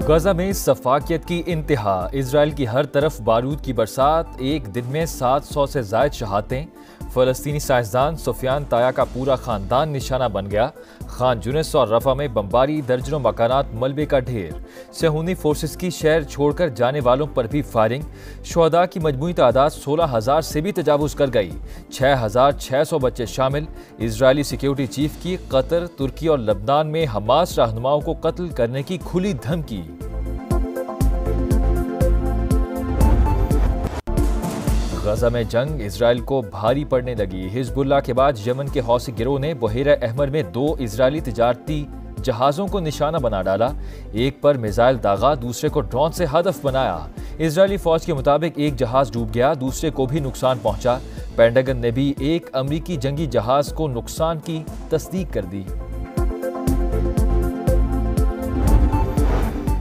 गजा में सफाकियत की इंतहा, इजराइल की हर तरफ बारूद की बरसात, एक दिन में 700 से जायद शहादतें। फलस्तीनी साइंसदान सुफियान ताया का पूरा खानदान निशाना बन गया। खान यूनिस और रफा में बमबारी, दर्जनों मकानात मलबे का ढेर। सहूनी फोर्सेस की शहर छोड़कर जाने वालों पर भी फायरिंग। शुहदा की मजमूई तादाद 16,000 से भी तजावुज कर गई। 6,600 बच्चे शामिल। इजरायली सिक्योरिटी चीफ की कतर, तुर्की और लबनान में हमास रहनुमाओं को कत्ल करने की खुली धमकी। गजा में जंग इजराइल को भारी पड़ने लगी। हिजबुल्लाह के बाद यमन के हौसी गिरोह ने बहेरा अहमर में 2 इजरायली तिजारती जहाज़ों को निशाना बना डाला। एक पर मिसाइल दागा, दूसरे को ड्रोन से हदफ बनाया। इजरायली फौज के मुताबिक एक जहाज डूब गया, दूसरे को भी नुकसान पहुंचा। पेंटागन ने भी एक अमरीकी जंगी जहाज को नुकसान की तस्दीक कर दी।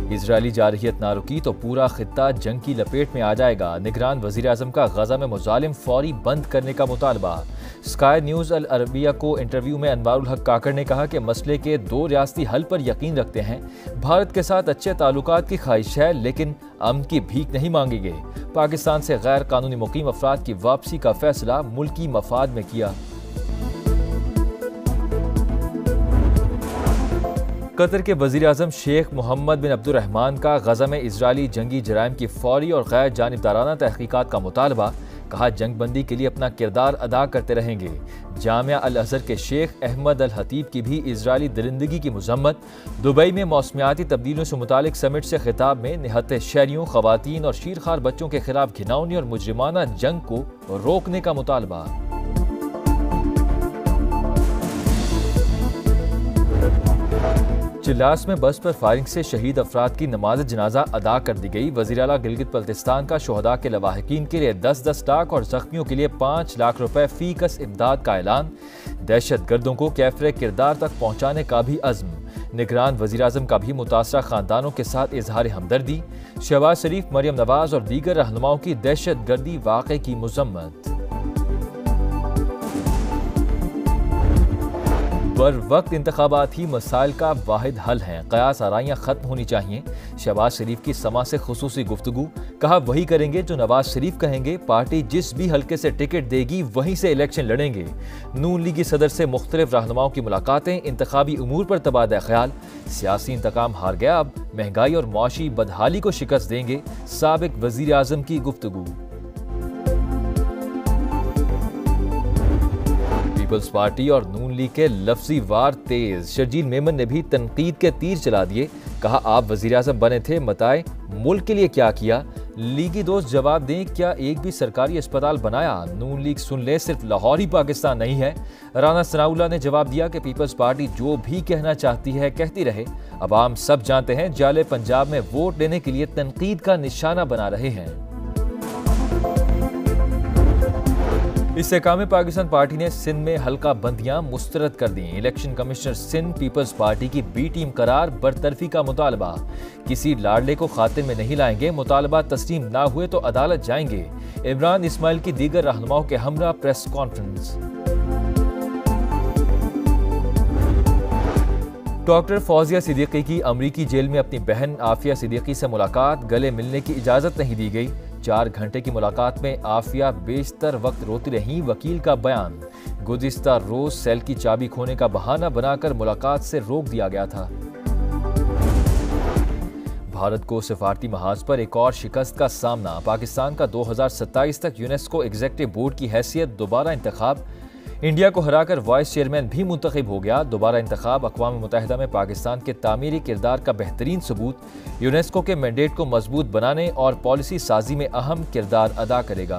इजरायली जारहियत ना रुकी तो पूरा खित्ता जंग की लपेट में आ जाएगा। निगरान वजीर आजम का गजा में मुजालिम फौरी बंद करने का मुतालबा। स्काई न्यूज़ अल अरबिया को इंटरव्यू में अनवारुल हक काकड़ ने कहा कि मसले के 2 रियासती हल पर यकीन रखते हैं। भारत के साथ अच्छे ताल्लुकात की ख्वाहिश है, लेकिन अमन की भीख नहीं मांगेंगे। पाकिस्तान से गैर कानूनी मुकीम अफराद की वापसी का फैसला मुल्की मफाद में किया। कतर के वजीर आजम शेख मोहम्मद बिन अब्दुर्रहमान का गजा में इजरायली जंगी जराइम की फौरी और गैर जानिबदाराना तहकीकात का मुतालबा। कहा, जंग बंदी के लिए अपना किरदार अदा करते रहेंगे। जामिया अल अजहर के शेख अहमद अल हतीब की भी इजरायली दरिंदगी की मजम्मत। दुबई में मौसमियाती तब्दीलियों से मुतालिक समिट से खिताब में निहत्ते शहरियों, खवातीन और शीरखार बच्चों के खिलाफ घिनौनी और मुजरिमाना जंग को रोकने का मुतालबा। चिल्लास में बस पर फायरिंग से शहीद अफराद की नमाज जनाजा अदा कर दी गई। वज़ीर आला गिलगित बल्तिस्तान का शुहदा के लवाहिकीन के लिए 10-10 लाख और जख्मियों के लिए 5 लाख रुपए फी कस इमदाद का ऐलान। दहशत गर्दों को कैफरे किरदार तक पहुँचाने का भी अज़्म। निगरान वज़ीर आज़म का भी मुतासरा खानदानों के साथ इजहार हमदर्दी। शहबाज शरीफ, मरियम नवाज और दीगर रहनुमाओं की दहशत गर्दी वाक़े की मजम्मत। बर वक्त इंतखाबात ही मसाइल का वाहिद हल हैं। कयास आराइयाँ खत्म होनी चाहिए। शहबाज शरीफ की समा से खुसूसी गुफ्तगू। कहा, वही करेंगे जो नवाज शरीफ कहेंगे। पार्टी जिस भी हल्के से टिकट देगी वहीं से इलेक्शन लड़ेंगे। नून लीगी सदर से मुख्तलिफ रहनुमाओं की मुलाकातें। इंतखाबी उमूर पर तबादला ख्याल। सियासी इंतकाम हार गया, अब महंगाई और मुआशी बदहाली को शिकस्त देंगे। साबिक वजीर आजम की गुफ्तगू। पीपल्स पार्टी और नून लीग के लफ्जी वार तेज। शर्जील मेमन ने भी तनकीद के तीर चला दिए। कहा, आप वजीर आज़म बने थे, बताएं मुल्क के लिए क्या किया। लीगी दोस्त जवाब दें, क्या एक भी सरकारी अस्पताल बनाया। नून लीग सुन ले, सिर्फ लाहौर ही पाकिस्तान नहीं है। राना सनाउल्लाह ने जवाब दिया कि पीपल्स पार्टी जो भी कहना चाहती है कहती रहे। अब आम सब जानते हैं, जाले पंजाब में वोट लेने के लिए तनकीद का निशाना बना रहे हैं। इससे काम पाकिस्तान पार्टी ने सिंध में हल्का बंदियां मुस्तरद कर दी। इलेक्शन कमिश्नर सिंध पीपल्स पार्टी की बी टीम करार, बरतरफी का मुतालबा। किसी लाडले को खातिर में नहीं लाएंगे, मुतालबा तस्लीम ना हुए तो अदालत जाएंगे। इमरान इस्माइल की दीगर रहनुमाओं के हमरा press conference. Doctor Fauzia Siddiqui की अमरीकी जेल में अपनी बहन आफिया सिद्दीकी से मुलाकात। गले मिलने की इजाजत नहीं दी गई। 4 घंटे की मुलाकात में आफिया बेशतर वक्त रोती रहीं। वकील का बयान, गुज़िश्ता रोज सेल की चाबी खोने का बहाना बनाकर मुलाकात से रोक दिया गया था। भारत को सिफारती महाज पर एक और शिकस्त का सामना। पाकिस्तान का 2027 तक यूनेस्को एग्जीक्यूटिव बोर्ड की हैसियत दोबारा इंतखाब। इंडिया को हराकर वाइस चेयरमैन भी मुंतखब हो गया। दोबारा इंतखाब अक़वाम मुत्तहिदा में पाकिस्तान के तामीरी किरदार का बेहतरीन सबूत। यूनेस्को के मैंडेट को मजबूत बनाने और पॉलिसी साजी में अहम किरदार अदा करेगा।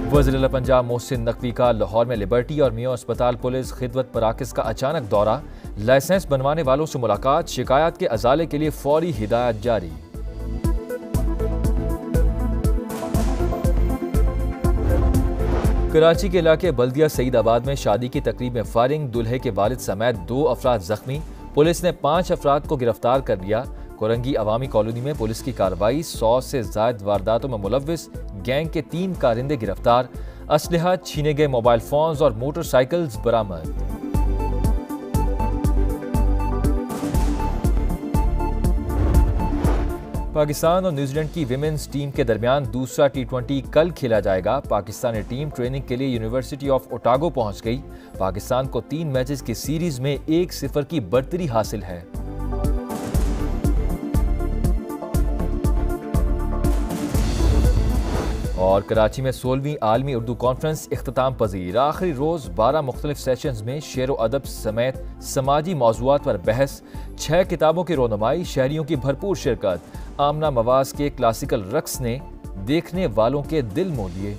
वज़ीर पंजाब मोहसिन नकवी का लाहौर में लिबर्टी और मियां अस्पताल पुलिस खिदमत मराकज़ का अचानक दौरा। लाइसेंस बनवाने वालों से मुलाकात। शिकायत के अजाले के लिए फौरी हिदायत जारी। कराची के इलाके बल्दिया सईदाबाद में शादी की तकरीब में फायरिंग। दूल्हे के वालिद समेत 2 अफराद जख्मी। पुलिस ने 5 अफराद को गिरफ्तार कर लिया। कोरंगी अवामी कॉलोनी में पुलिस की कार्रवाई। 100 से ज्यादा वारदातों में मुलव्विस गैंग के 3 कारिंदे गिरफ्तार। असलहा, छीने गए मोबाइल फोन्स और मोटरसाइकिल्स बरामद। पाकिस्तान और न्यूजीलैंड की विमेंस टीम के दरमियान दूसरा T20 कल खेला जाएगा। पाकिस्तानी टीम ट्रेनिंग के लिए यूनिवर्सिटी ऑफ ओटागो पहुंच गई। पाकिस्तान को 3 मैचेस की सीरीज में 1-0 की बढ़तरी हासिल है। और कराची में 16वीं आलमी उर्दू कॉन्फ्रेंस इख्तिताम पजीर। आखिरी रोज़ 12 मुख्तलिफ सेशंस में शेर व अदब समेत समाजी मौज़ूआत पर बहस, 6 किताबों की रोनुमाई, शहरियों की भरपूर शिरकत। आमना मवाज के क्लासिकल रक्स ने देखने वालों के दिल मोह लिए।